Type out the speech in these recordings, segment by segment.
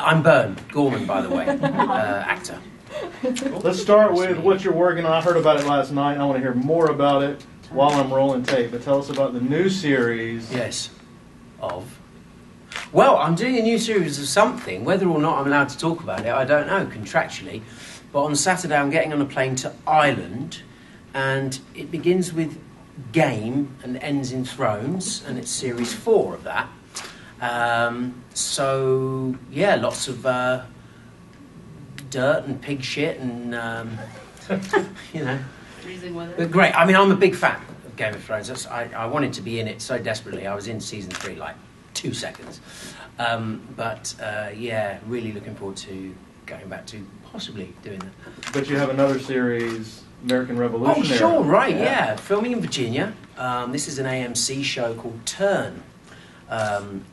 I'm Burn Gorman, by the way, actor. Let's start with what you're working on. I heard about it last night. I want to hear more about it while I'm rolling tape. But tell us about the new series. Yes. Well, I'm doing a new series of something. Whether or not I'm allowed to talk about it, I don't know, contractually. But on Saturday, I'm getting on a plane to Ireland, and it begins with Game and ends in Thrones, and it's series 4 of that. So, yeah, lots of dirt and pig shit and, you know. Freezing weather. But great. I mean, I'm a big fan of Game of Thrones. I wanted to be in it so desperately. I was in season 3, like, 2 seconds. Yeah, really looking forward to going back to possibly doing that. But you have another series, American Revolution. Oh, sure, right, yeah. Filming in Virginia. This is an AMC show called Turn.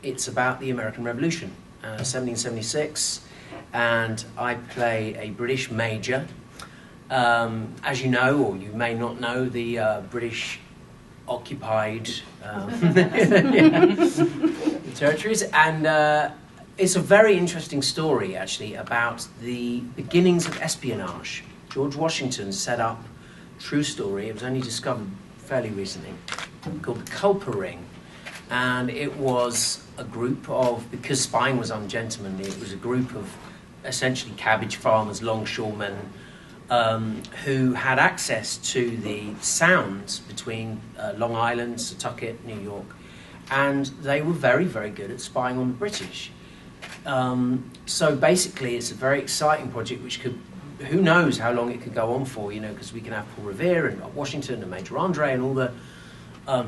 It's about the American Revolution, 1776, and I play a British major. As you know, or you may not know, the British occupied the territories, and it's a very interesting story, actually, about the beginnings of espionage. George Washington set up, true story, it was only discovered fairly recently, called the Culper Ring. And it was a group of, because spying was ungentlemanly, it was a group of essentially cabbage farmers, longshoremen, who had access to the sounds between Long Island, Setauket, New York, and they were very, very good at spying on the British. So basically it's a very exciting project which could, who knows how long it could go on for, you know, because we can have Paul Revere and Washington and Major Andre and all the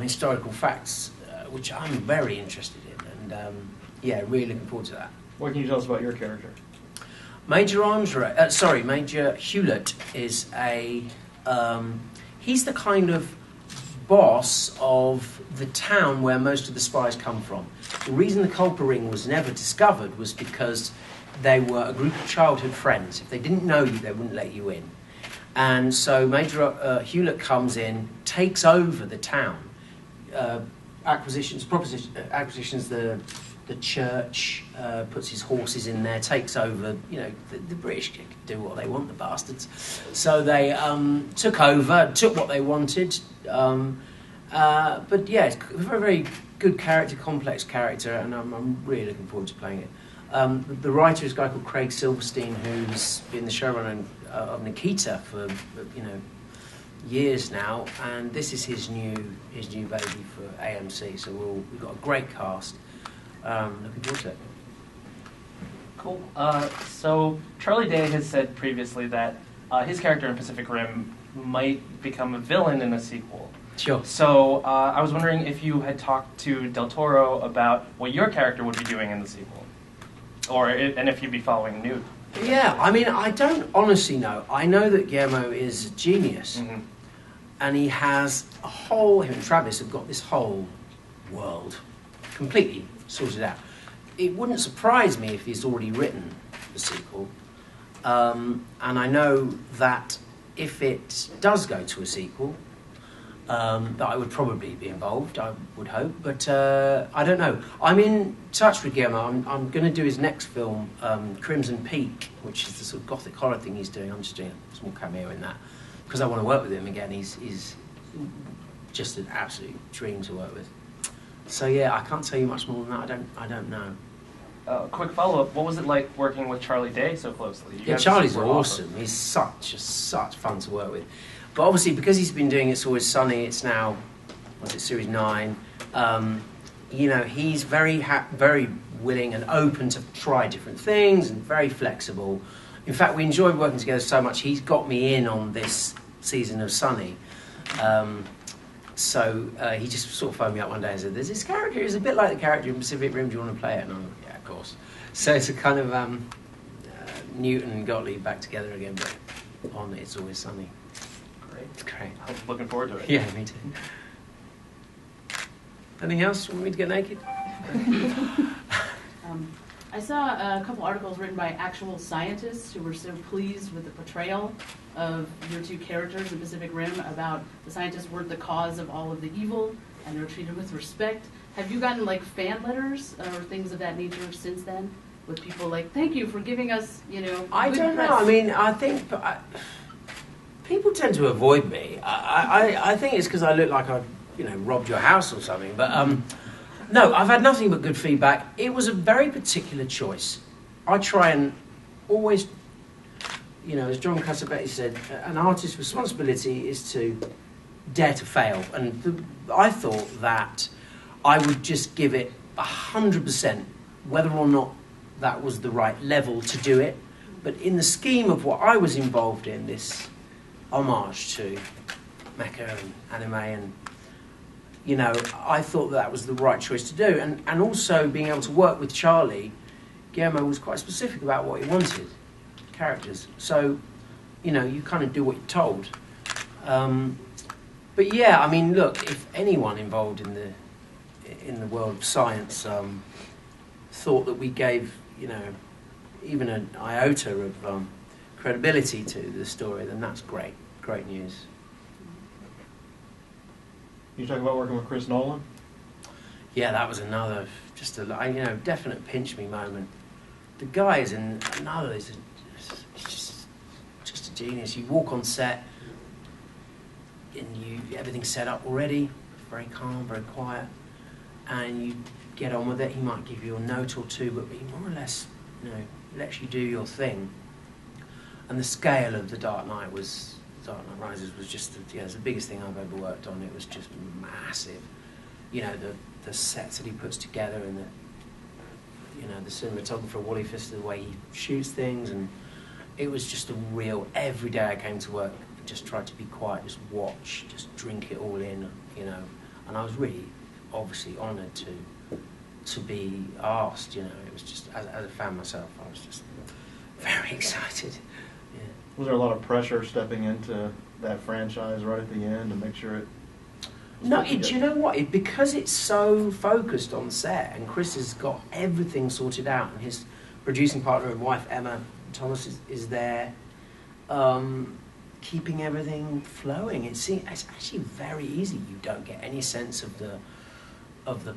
historical facts which I'm very interested in, and yeah, really looking forward to that. What can you tell us about your character? Major Hewlett is he's the kind of boss of the town where most of the spies come from. The reason the Culper Ring was never discovered was because they were a group of childhood friends. If they didn't know you, they wouldn't let you in. And so Major Hewlett comes in, takes over the town, acquisitions the church, puts his horses in there, takes over. You know, the British can do what they want, the bastards. So they took over, took what they wanted. But yeah, it's a very, very good character, complex character, and I'm really looking forward to playing it. The writer is a guy called Craig Silverstein, who's been the showrunner of Nikita for years now, and this is his new baby for AMC. So we've got a great cast. Looking forward to it. Cool. So Charlie Day has said previously that his character in Pacific Rim might become a villain in a sequel. Sure. So I was wondering if you had talked to Del Toro about what your character would be doing in the sequel, and if you'd be following Newt. Yeah, I mean, I don't honestly know. I know that Guillermo is a genius, Mm-hmm. and he has him and Travis have got this whole world completely sorted out. It wouldn't surprise me if he's already written the sequel, and I know that if it does go to a sequel, that I would probably be involved, I would hope, but I don't know. I'm in touch with Guillermo. I'm going to do his next film, Crimson Peak, which is the sort of gothic horror thing he's doing. I'm just doing a small cameo in that, because I want to work with him again. He's just an absolute dream to work with. So yeah, I can't tell you much more than that. I don't know. Quick follow-up, what was it like working with Charlie Day so closely? Yeah, Charlie's awesome. He's such fun to work with. But obviously, because he's been doing It's Always Sunny, it's now, series 9, you know, he's very willing and open to try different things and very flexible. In fact, we enjoyed working together so much, he's got me in on this season of Sunny. So he just sort of phoned me up one day and said, there's this character, it's a bit like the character in Pacific Rim, do you want to play it? And I'm like, yeah, of course. So it's a kind of Newton and Gottlieb back together again, but on It's Always Sunny. Great. It's great. I'm looking forward to it. Yeah, me too. Anything else? Want me to get naked? I saw a couple articles written by actual scientists who were so pleased with the portrayal of your two characters in Pacific Rim, about the scientists weren't the cause of all of the evil and they were treated with respect. Have you gotten like fan letters or things of that nature since then? with people like, thank you for giving us, I good don't press? know. I mean, I think people tend to avoid me. I think it's because I look like I've robbed your house or something. But no, I've had nothing but good feedback. It was a very particular choice. I try and always, as John Cassavetes said, an artist's responsibility is to dare to fail. And I thought that I would just give it 100%, whether or not that was the right level to do it. But in the scheme of what I was involved in, this homage to mecha and anime, and I thought that was the right choice to do. And also being able to work with Charlie, Guillermo was quite specific about what he wanted, characters. So, you kind of do what you're told. But yeah, I mean, look, if anyone involved in the world of science thought that we gave, even an iota of credibility to the story, then that's great news. You talk about working with Chris Nolan? Yeah, that was another, just a definite pinch me moment. The guy is he's just a genius. You walk on set, and everything's set up already, very calm, very quiet, and you get on with it. He might give you a note or two, but he more or less, lets you do your thing. And the scale of The Dark Knight Rises was just, it's the biggest thing I've ever worked on. It was just massive. The sets that he puts together, and the cinematographer Wally Pfister, the way he shoots things, and it was just every day I came to work, just tried to be quiet, just watch, just drink it all in, and I was really obviously honoured to be asked, it was just, as a fan myself, I was just very excited. Yeah. Was there a lot of pressure stepping into that franchise right at the end to make sure it... No, do you know what? Because it's so focused on set, and Chris has got everything sorted out, and his producing partner and wife, Emma Thomas, is there, keeping everything flowing. It's actually very easy. You don't get any sense of the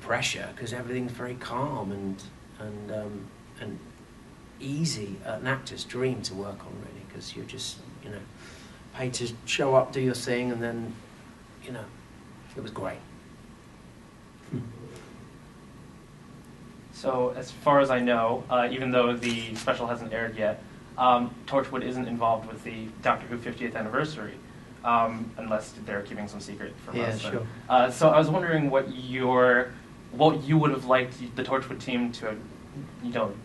pressure, because everything's very calm and easy, an actor's dream to work on, really, because you're just, paid to show up, do your thing, and then, it was great. So, as far as I know, even though the special hasn't aired yet, Torchwood isn't involved with the Doctor Who 50th anniversary, unless they're keeping some secret from us. Yeah, sure. So I was wondering what you would have liked the Torchwood team to have,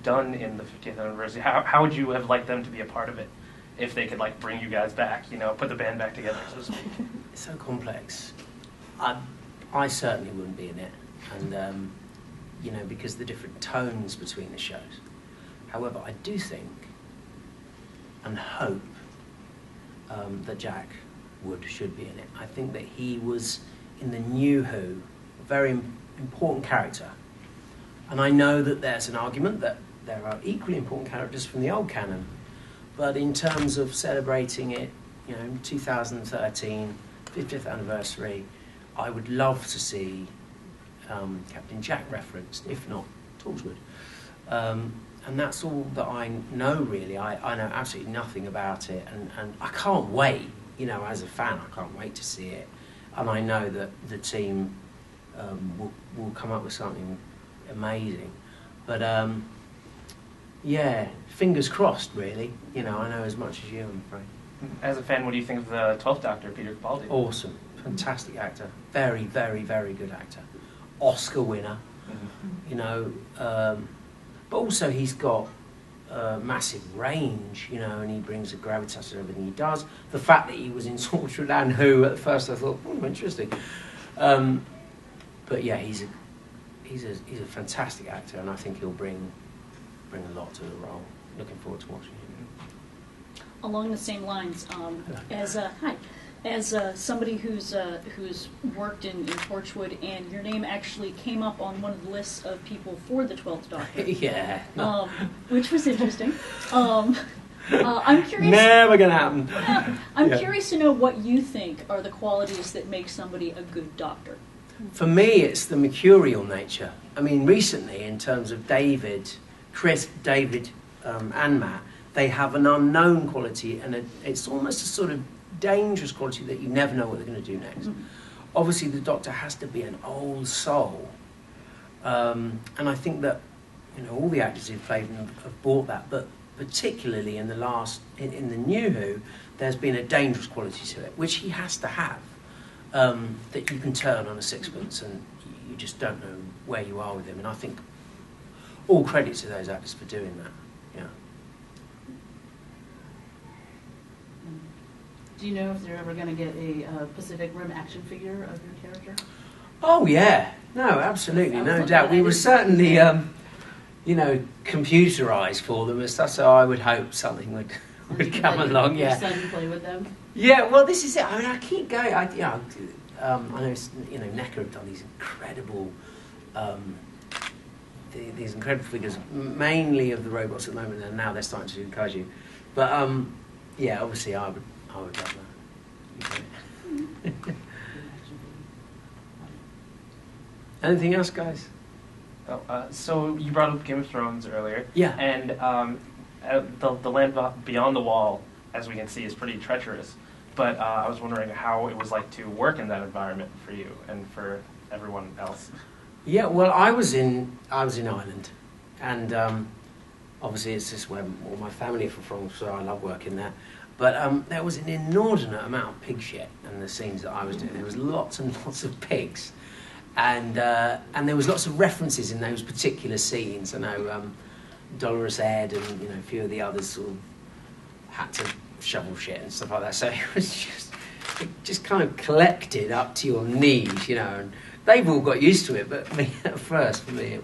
done in the 50th anniversary. How would you have liked them to be a part of it, if they could bring you guys back, put the band back together, so to speak? It's so complex. I certainly wouldn't be in it, and because of the different tones between the shows. However, I do think and hope that Jack Wood should be in it. I think that he was in the new Who, a very important character, and I know that there's an argument that there are equally important characters from the old canon, but in terms of celebrating it, 2013, 50th anniversary, I would love to see Captain Jack referenced, if not Torchwood. And that's all that I know, really. I know absolutely nothing about it, and I can't wait, as a fan, I can't wait to see it. And I know that the team will come up with something amazing. But, yeah, fingers crossed, really. I know as much as you, I'm afraid. As a fan, what do you think of the 12th Doctor, Peter Capaldi? Awesome. Fantastic actor. Very, very, very good actor. Oscar winner. But also he's got massive range, and he brings a gravitas to everything he does. The fact that he was in Torchwood and Who, at first I thought, interesting. But yeah, he's a fantastic actor, and I think he'll bring a lot to the role. Looking forward to watching him. Along the same lines, as somebody who's worked in Torchwood, and your name actually came up on one of the lists of people for the 12th Doctor. Yeah. Which was interesting. I'm curious. Never gonna happen. I'm curious to know what you think are the qualities that make somebody a good Doctor. For me, it's the mercurial nature. I mean, recently, in terms of David Chris, David, and Matt, they have an unknown quality, and it's almost a sort of dangerous quality that you never know what they're going to do next. Obviously, the Doctor has to be an old soul, and I think that all the actors who've played him have brought that, but particularly in the New Who, there's been a dangerous quality to it, which he has to have, that you can turn on a sixpence and you just don't know where you are with him. And I think all credit to those actors for doing that. Yeah. Do you know if they're ever going to get a Pacific Rim action figure of your character? Oh yeah, no, absolutely, no doubt. We were certainly, computerized for them and stuff. So I would hope something would come along. Your Yeah. son play with them. Yeah. Well, this is it. I mean, I keep going. I know, Necker have done these incredible. These incredible figures, mainly of the robots at the moment, and now they're starting to do kaiju. But yeah, obviously, I would love that. Anything else, guys? Oh, so you brought up Game of Thrones earlier. Yeah. And the land beyond the wall, as we can see, is pretty treacherous. But I was wondering how it was like to work in that environment for you and for everyone else. Yeah, well, I was in Ireland, and obviously it's just where all my family are from, so I love working there. But there was an inordinate amount of pig shit in the scenes that I was doing. There was lots and lots of pigs, and there was lots of references in those particular scenes. I know Dolores Ed and a few of the others sort of had to shovel shit and stuff like that. So it just kind of collected up to your knees, and they've all got used to it. But for me,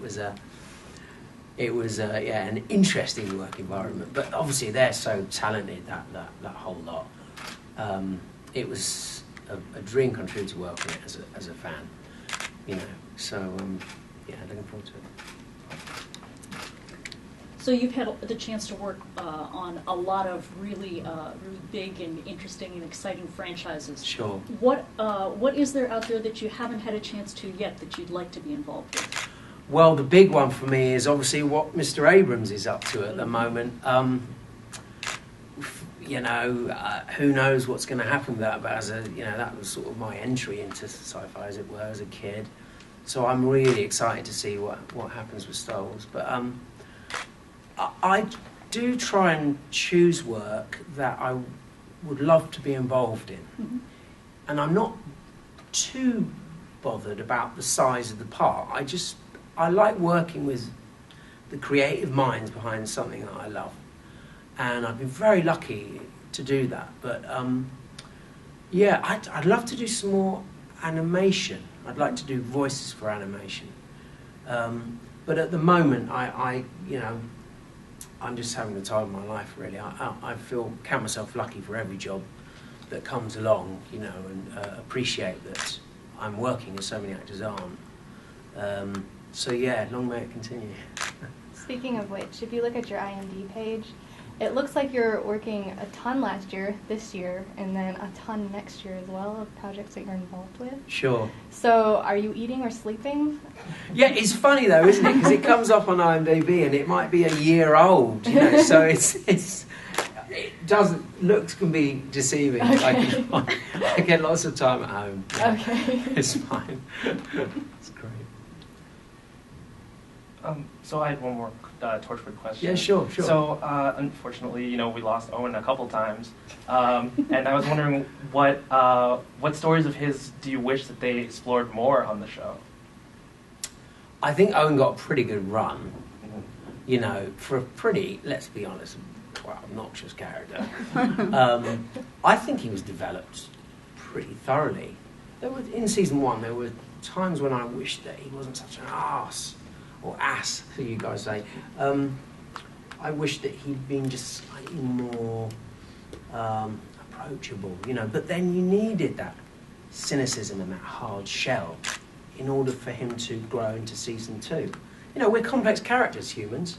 it was an interesting work environment. But obviously, they're so talented, that whole lot. It was a dream come true to work on it as a fan, So looking forward to it. So you've had the chance to work on a lot of really big and interesting and exciting franchises. Sure. What is there out there that you haven't had a chance to yet that you'd like to be involved with? Well, the big one for me is obviously what Mr. Abrams is up to at the moment. Who knows what's going to happen with that? But that was sort of my entry into sci-fi, as it were, as a kid. So I'm really excited to see what happens with Star Wars. But I do try and choose work that I would love to be involved in. Mm-hmm. And I'm not too bothered about the size of the part. I like working with the creative minds behind something that I love. And I've been very lucky to do that. But I'd love to do some more animation. I'd like to do voices for animation. But at the moment, I'm just having the time of my life, really. I count myself lucky for every job that comes along, and appreciate that I'm working as so many actors aren't. Long may it continue. Speaking of which, if you look at your IMDb page, it looks like you're working a ton last year, this year, and then a ton next year as well of projects that you're involved with. Sure. So are you eating or sleeping? Yeah, it's funny though, isn't it? Because it comes up on IMDb and it might be a year old, so looks can be deceiving. Okay. I get lots of time at home. Yeah. Okay. It's fine. It's great. So I had one more Torchwood question. Yeah, sure. So unfortunately, we lost Owen a couple times, and I was wondering what stories of his do you wish that they explored more on the show? I think Owen got a pretty good run, for a pretty, let's be honest, obnoxious character. I think he was developed pretty thoroughly. In season 1, there were times when I wished that he wasn't such an arse. Or ass, who you guys say. I wish that he'd been just slightly more approachable, But then you needed that cynicism and that hard shell in order for him to grow into season 2. We're complex characters, humans.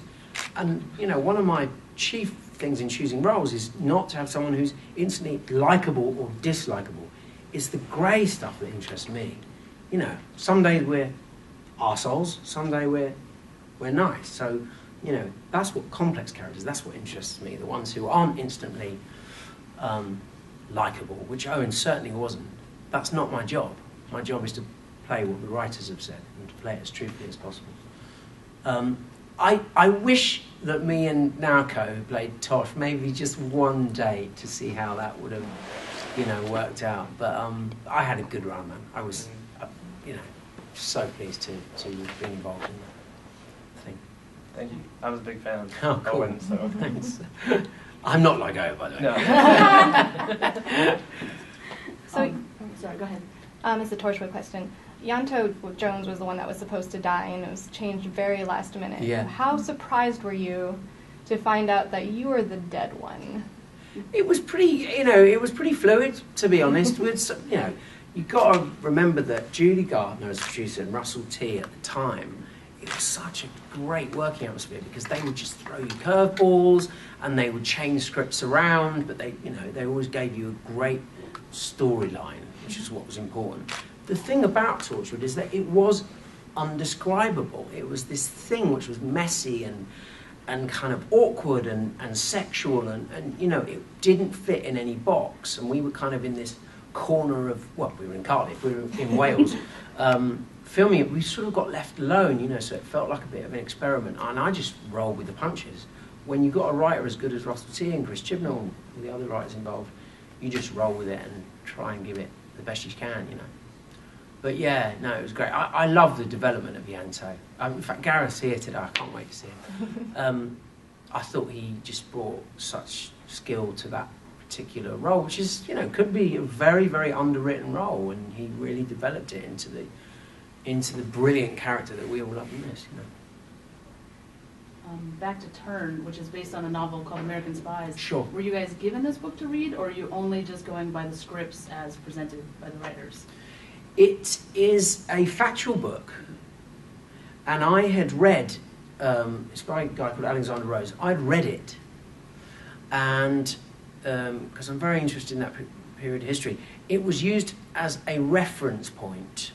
And, one of my chief things in choosing roles is not to have someone who's instantly likable or dislikable. It's the grey stuff that interests me. Some days we're arseholes, someday we're nice. So that's what complex characters, that's what interests me, the ones who aren't instantly likeable, which Owen certainly wasn't. That's not my job. My job is to play what the writers have said and to play it as truthfully as possible. I wish that me and Naoko, who played Tosh, maybe just one day to see how that would have, worked out. But I had a good run, man. I was, so pleased to have been involved in that thing. Thank you. I was a big fan of Oh, cool. Owen, so. Thanks. I'm not like Owen, by the way. No. Sorry, go ahead. It's a Torchwood question. Yanto Jones was the one that was supposed to die, and it was changed very last minute. Yeah. How surprised were you to find out that you were the dead one? It was pretty fluid, to be honest. You've got to remember that Julie Gardner as producer and Russell T at the time, it was such a great working atmosphere because they would just throw you curveballs and they would change scripts around, but they always gave you a great storyline, which is what was important. The thing about Torchwood is that it was undescribable. It was this thing which was messy and kind of awkward and sexual and it didn't fit in any box. And we were kind of in this corner of, we were in Cardiff, we were in Wales, filming it. We sort of got left alone, so it felt like a bit of an experiment. And I just rolled with the punches. When you've got a writer as good as Russell T and Chris Chibnall and the other writers involved, you just roll with it and try and give it the best you can, But yeah, no, it was great. I love the development of Yanto. In fact, Gareth's here today. I can't wait to see him. I thought he just brought such skill to that particular role, which is, could be a very, very underwritten role, and he really developed it into the brilliant character that we all love and miss. Back to Turn, which is based on a novel called American Spies. Sure. Were you guys given this book to read, or are you only just going by the scripts as presented by the writers? It is a factual book, and I had read, it's by a guy called Alexander Rose. I'd read it, and because I'm very interested in that period of history, it was used as a reference point.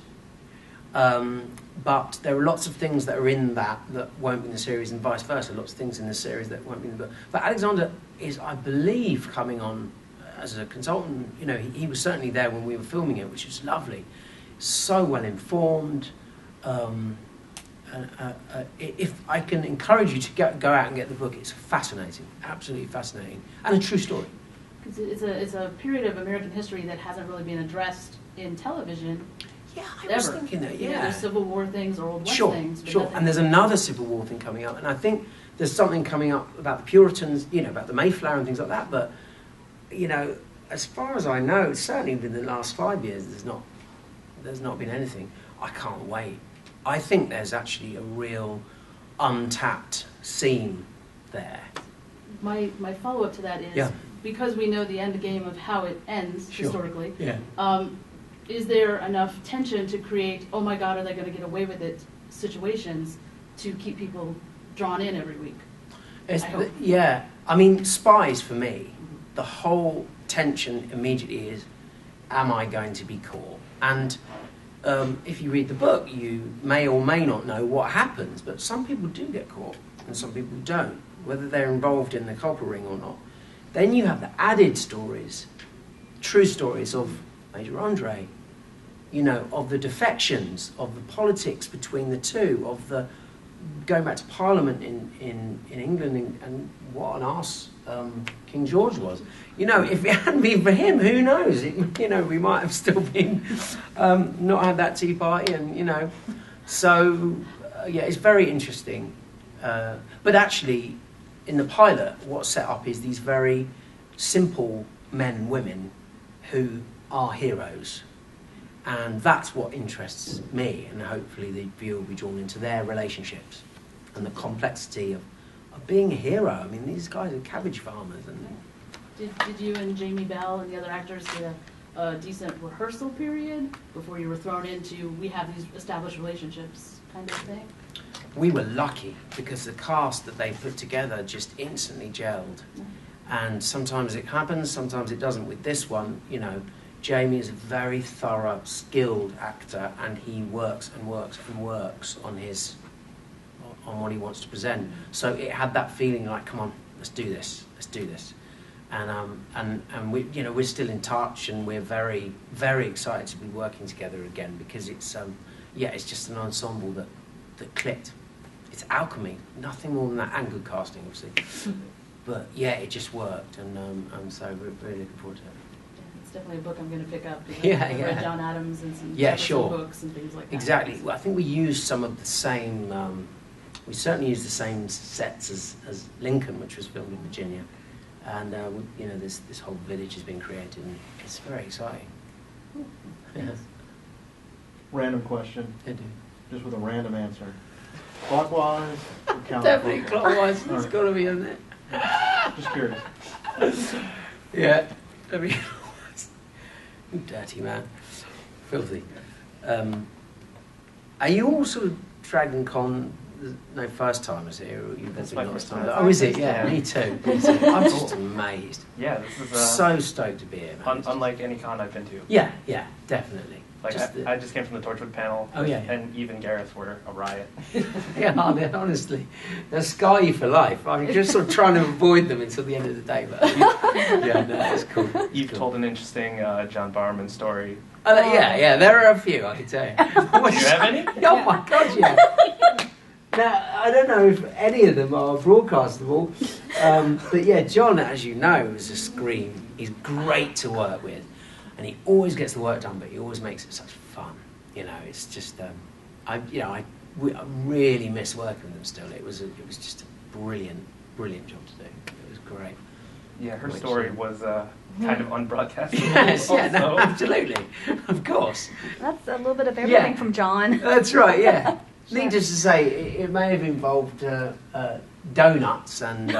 But there are lots of things that are in that won't be in the series, and vice versa. Lots of things in the series that won't be in the book. But Alexander is, I believe, coming on as a consultant. He was certainly there when we were filming it, which was lovely. So well informed. If I can encourage you to go out and get the book, it's fascinating, absolutely fascinating, and a true story. It's a period of American history that hasn't really been addressed in television. Yeah, I was thinking that. Yeah, there's Civil War things or Old West things. Sure. And there's another Civil War thing coming up, and I think there's something coming up about the Puritans, about the Mayflower and things like that. But as far as I know, certainly within the last 5 years, there's not been anything. I can't wait. I think there's actually a real untapped scene there. My follow-up to that is, because we know the end game of how it ends historically, is there enough tension to create, oh my God, are they going to get away with it situations to keep people drawn in every week? I mean, Spies for me, the whole tension immediately is, am I going to be caught? And if you read the book, you may or may not know what happens, but some people do get caught and some people don't, whether they're involved in the culprit ring or not. Then you have the added stories, true stories of Major Andre, of the defections, of the politics between the two, of the going back to Parliament in England and what an arse King George was. If it hadn't been for him, who knows? We might have still been not had that Tea Party, and So it's very interesting. But actually, in the pilot, what's set up is these very simple men and women who are heroes. And that's what interests me, and hopefully the viewer will be drawn into their relationships and the complexity of being a hero. I mean, these guys are cabbage farmers. And Did you and Jamie Bell and the other actors get a decent rehearsal period before you were thrown into, we have these established relationships kind of thing? We were lucky because the cast that they put together just instantly gelled. And sometimes it happens, sometimes it doesn't. With this one, Jamie is a very thorough, skilled actor, and he works and works and works on on what he wants to present. So it had that feeling like, come on, let's do this. And we, you know, we're still in touch, and we're very, very excited to be working together again, because it's it's just an ensemble that clicked. It's alchemy, nothing more than that, and good casting, obviously. But yeah, it just worked, and so we're really looking forward to it. Yeah, it's definitely a book I'm going to pick up. I've read John Adams and some books and things like that. Exactly. Well, I think we used some of the same. We certainly used the same sets as Lincoln, which was filmed in Virginia. And you know, this whole village has been created, and it's very exciting. Yeah. Random question. I do. Just with a random answer. Clockwise or counterclockwise? Definitely clockwise. It's got to be, isn't it? Just curious. Yeah. Definitely clockwise. You dirty man. Filthy. Are you all sort of Dragon Con? No, first timers here. You've been my last first time. time. Oh, is it? Yeah, me too. I'm just amazed. Yeah, this is So stoked to be here, man. unlike any con I've been to. Yeah, definitely. Like I just came from the Torchwood panel. Oh, yeah. And Eve and Gareth were a riot. Yeah, honestly, they'll scar you for life. I'm just sort of trying to avoid them until the end of the day. But yeah, no, it's cool. Eve told an interesting John Barrowman story. Yeah, there are a few, I can tell you. Do you have any? Oh my God, yeah. Now, I don't know if any of them are broadcastable, but yeah, John, as you know, is a scream. He's great to work with, and he always gets the work done, but he always makes it such fun. You know, it's just, I really miss working with them still. It was just a brilliant job to do. It was great. Yeah, her story was kind of unbroadcast. Yes, yeah, no, absolutely, of course. That's a little bit of everything from John. That's right, yeah. Sure. Needless to say, it may have involved donuts and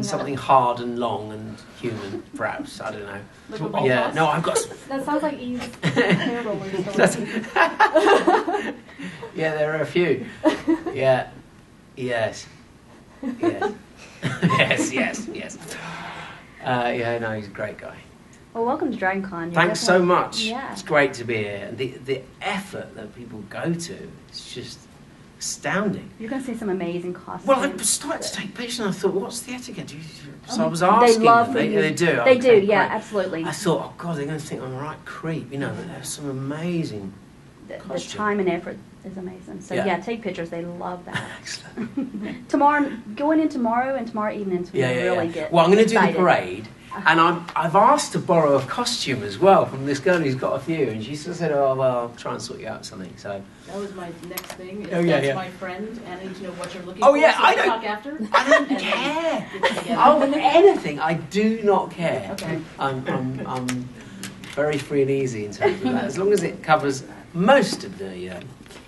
something hard and long and human, perhaps. I don't know. Like a Yeah, boss? no, I've got some. That sounds like Eve's hair roller story. Yeah, there are a few. Yeah. Yes. Yes. Yeah, no, he's a great guy. Well, welcome to Dragon Con. Thanks so much. Yeah. It's great to be here. And the effort that people go to, it's just astounding. You're going to see some amazing costumes. Well, I started to take pictures and I thought, what's the etiquette? So I was asking they love them. They do? They Okay, do, yeah, great. absolutely. I thought, oh God, they're going to think I'm a right creep. You know, but there's some amazing The costume. time and effort is amazing. So, Yeah. yeah, take pictures. They love that. Excellent. Tomorrow, going in tomorrow and tomorrow evening, so we really get Well, I'm going to do the excited. parade. And I've asked to borrow a costume as well from this girl who's got a few, and she sort of said, "Oh well, I'll try and sort you out something." So That was my next thing. Is Oh, yeah, that's yeah. my friend, and I need to know what you're looking Oh, for. yeah, so I we don't- talk after. I don't and care. then get together. Oh, anything. I do not care. Okay. I'm very free and easy in terms of that, as long as it covers most of the.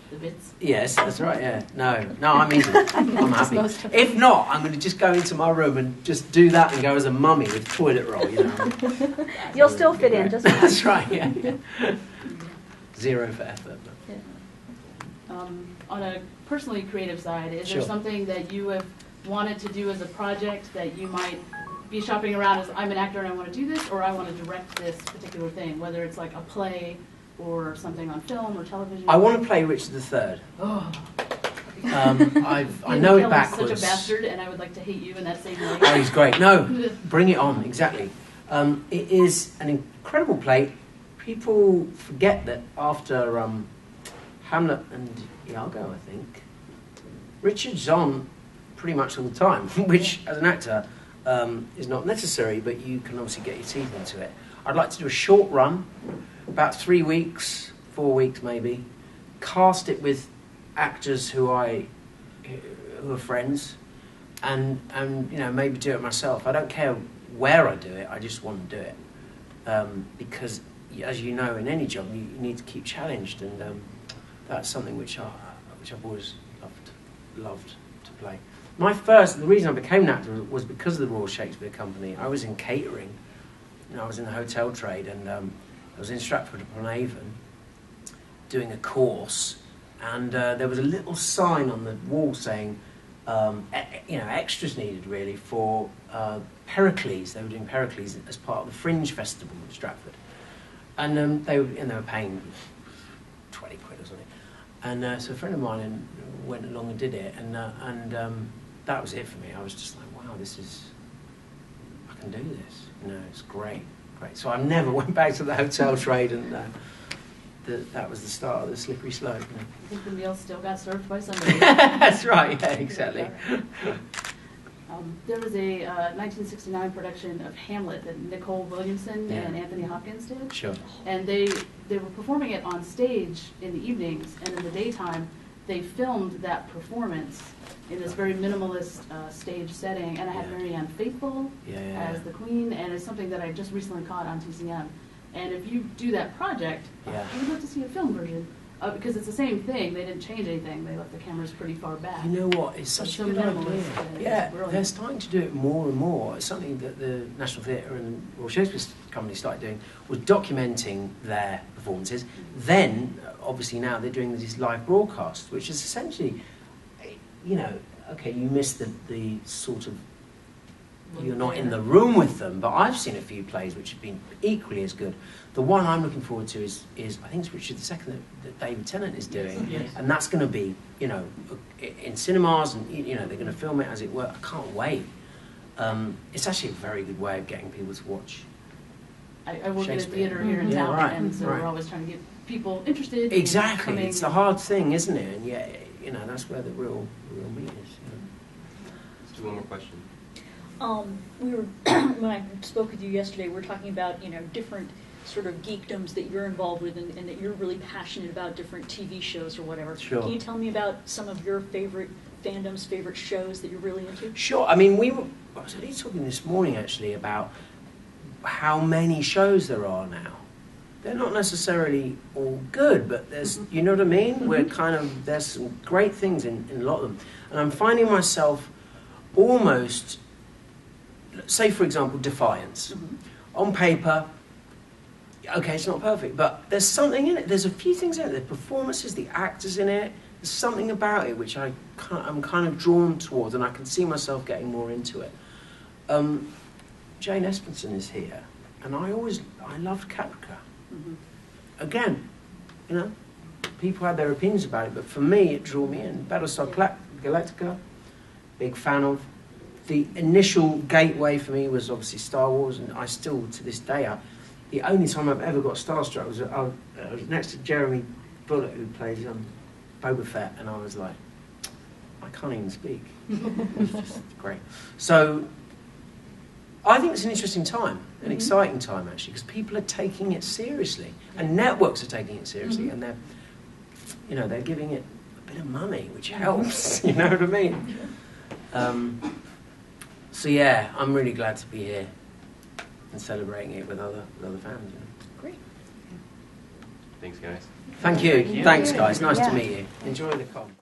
The bits. Yes, that's right. Yeah. No, I'm easy. I'm happy. If not, I'm going to just go into my room and just do that and go as a mummy with toilet roll. You know. You'll still fit in, just That's right. Yeah. Zero for effort. But. On a personally creative side, is Sure. there something that you have wanted to do as a project that you might be shopping around as, I'm an actor and I want to do this, or I want to direct this particular thing, whether it's like a play or something on film or television? I want to play Richard III. Oh. I know it Such backwards. a bastard, and I would like to hate you in that same way. Oh, he's great. No, bring it on. Exactly. It is an incredible play. People forget that after Hamlet and Iago, I think, Richard's on pretty much all the time, which, as an actor, is not necessary, but you can obviously get your teeth into it. I'd like to do a short run, about 3 weeks, 4 weeks maybe, cast it with actors who are friends, and you know, maybe do it myself. I don't care where I do it. I just want to do it because, as you know, in any job you need to keep challenged, and that's something which I've always loved to play. The reason I became an actor was because of the Royal Shakespeare Company. I was in catering, you know, I was in the hotel trade, and I was in Stratford-upon-Avon doing a course. And there was a little sign on the wall saying, extras needed really for Pericles. They were doing Pericles as part of the Fringe Festival in Stratford, and they were paying 20 quid or something. And so a friend of mine went along and did it, and that was it for me. I was just like, wow, I can do this. It's great. So I never went back to the hotel trade, and that was the start of the slippery slope. I think the meal still got served by somebody. That's right, yeah, exactly. There was a 1969 production of Hamlet that Nicole Williamson and Anthony Hopkins did. Sure. And they were performing it on stage in the evenings, and in the daytime they filmed that performance in this very minimalist stage setting. And I had Marianne Faithfull as the Queen, and it's something that I just recently caught on TCM. And if you do that project, I would love to see a film version. Because it's the same thing. They didn't change anything. They left the cameras pretty far back. You know what? It's such a good idea. Yeah, they're starting to do it more and more. It's something that the National Theatre and the Royal Shakespeare Company started doing, was documenting their performances. Then, obviously now, they're doing these live broadcasts, which is essentially, okay, you miss the sort of, you're not in the room with them, but I've seen a few plays which have been equally as good. The one I'm looking forward to is I think it's Richard II that David Tennant is doing, and that's going to be, in cinemas, and they're going to film it as it were. I can't wait. It's actually a very good way of getting people to watch. I work at a theatre here in town, and so we're always trying to get people interested. Exactly, it's the hard thing, isn't it? And that's where the real meat is. Let's do one more question. We were when I spoke with you yesterday, we were talking about different sort of geekdoms that you're involved with, and that you're really passionate about different TV shows or whatever. Sure. Can you tell me about some of your favorite fandoms, favorite shows that you're really into? Sure. I mean, I was only talking this morning actually about how many shows there are now. They're not necessarily all good, but there's, you know what I mean? We're there's some great things in a lot of them, and I'm finding myself almost. Say, for example, Defiance. On paper, okay, it's not perfect, but there's something in it. There's a few things in it. The performances, the actors in it. There's something about it which I'm kind of drawn towards, and I can see myself getting more into it. Jane Espenson is here, and I loved Caprica. Again, people had their opinions about it, but for me, it drew me in. Battlestar Galactica, big fan of. The initial gateway for me was obviously Star Wars, and I still, to this day, the only time I've ever got starstruck was I was next to Jeremy Bullock, who plays Boba Fett, and I was like, I can't even speak. It was just great. So I think it's an interesting time, an exciting time actually, because people are taking it seriously, and networks are taking it seriously, and they're giving it a bit of money, which helps. You know what I mean? So yeah, I'm really glad to be here and celebrating it with other fans. Great. Thanks, guys. Thank you. Thanks, guys. Nice to meet you. Enjoy the con.